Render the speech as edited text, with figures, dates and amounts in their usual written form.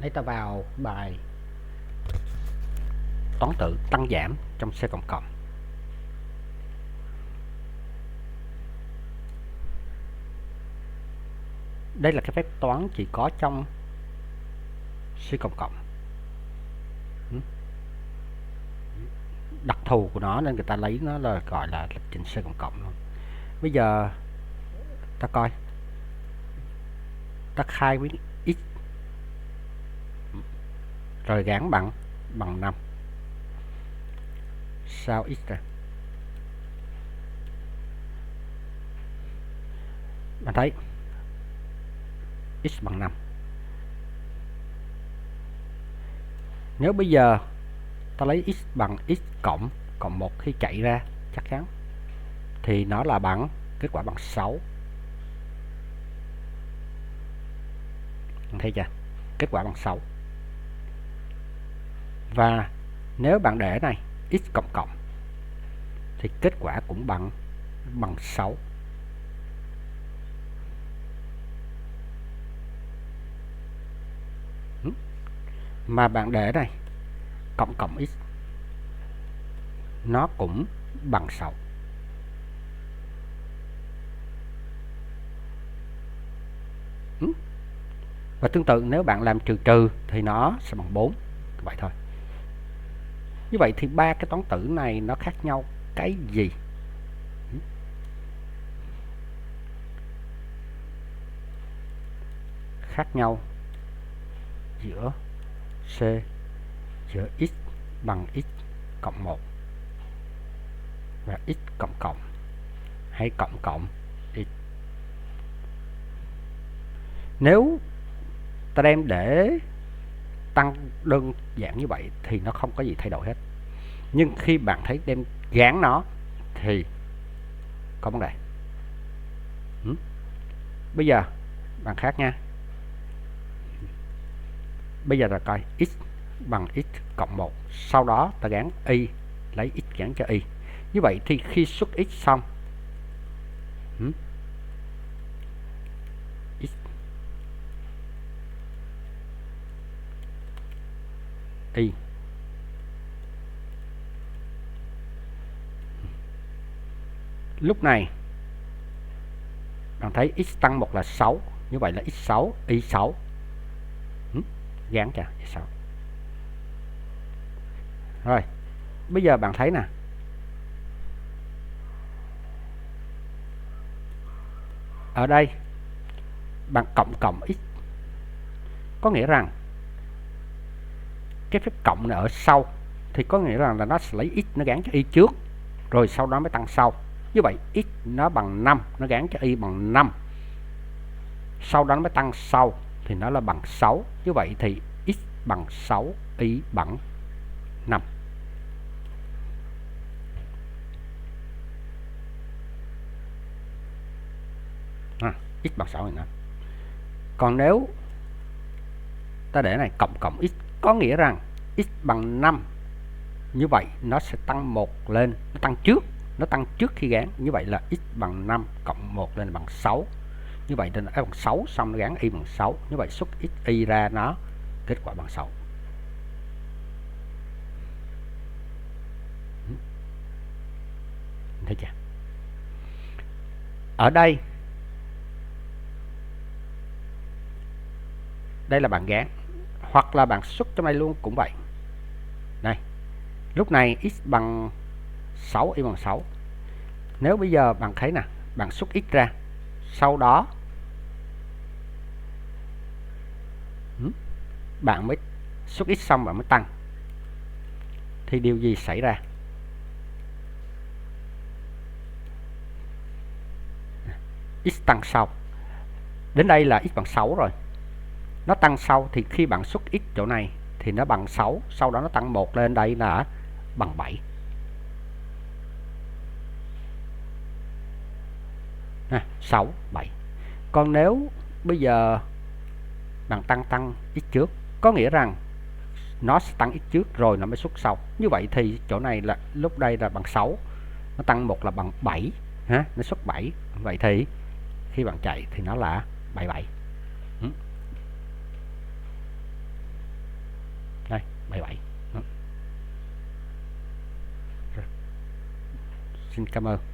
Lấy ta vào bài toán tử tăng giảm trong C cộng cộng. Đây là cái phép toán chỉ có trong C cộng cộng. Đặc thù của nó nên người ta lấy nó là gọi là lập trình C cộng cộng luôn. Bây giờ ta coi, ta khai với x rồi gán bằng 5. Sao x ra? Bạn thấy x bằng 5. Nếu bây giờ ta lấy x bằng x cộng 1 khi chạy ra chắc chắn thì nó là bằng kết quả bằng 6. Bạn thấy chưa? Kết quả bằng 6. Và nếu bạn để này x cộng cộng thì kết quả cũng bằng 6. Mà bạn để này cộng x nó cũng bằng 6. Và tương tự nếu bạn làm trừ thì nó sẽ bằng 4. Vậy thôi. Như vậy thì ba cái toán tử này nó khác nhau cái gì? Khác nhau giữa giữa x bằng x cộng 1 và x cộng cộng hay cộng x. Nếu ta đem để tăng đơn giản như vậy thì nó không có gì thay đổi hết. Nhưng khi bạn thấy đem gán nó thì có vấn đề. Bây giờ bạn khác nha. Bây giờ là coi x bằng x cộng 1, sau đó ta gán y, lấy x gán cho y. Như vậy thì khi xuất x xong x y lúc này bạn thấy x tăng 1 là 6, như vậy là x6 y6 gán cho y6. Rồi bây giờ bạn thấy nè, ở đây bạn cộng x có nghĩa rằng cái phép cộng này ở sau thì có nghĩa rằng là nó sẽ lấy x nó gán cho y trước rồi sau đó mới tăng sau. Như vậy x nó bằng 5, nó gán cho y bằng 5, sau đó nó mới tăng sau thì nó là bằng 6. Như vậy thì x bằng 6, y bằng 5. X bằng 6 này nữa. Còn nếu ta để này cộng x có nghĩa rằng x bằng 5, như vậy nó sẽ tăng 1 lên, nó tăng trước khi gán. Như vậy là x bằng 5 cộng 1 lên bằng 6. Như vậy nên bằng 6 xong nó gán y bằng 6. Như vậy xuất x y ra nó kết quả bằng 6. Thấy chưa? Ở đây là bạn gán, hoặc là bạn xuất trong đây luôn cũng vậy. Đây, lúc này x bằng 6, y bằng 6. Nếu bây giờ bạn thấy nè, bạn xuất x ra, sau đó bạn mới xuất x xong bạn mới tăng, thì điều gì xảy ra? X tăng sau. Đến đây là x bằng 6 rồi. Nó tăng sau thì khi bạn xuất x chỗ này thì nó bằng 6, sau đó nó tăng 1 lên đây là bằng 7. 6, 7. Còn nếu bây giờ bạn tăng x trước, có nghĩa rằng nó sẽ tăng x trước rồi nó mới xuất sau. Như vậy thì chỗ này là lúc đây là bằng 6, nó tăng 1 là bằng 7, nó xuất 7. Vậy thì khi bạn chạy thì nó là 77. 77. Đó. Xin cảm ơn.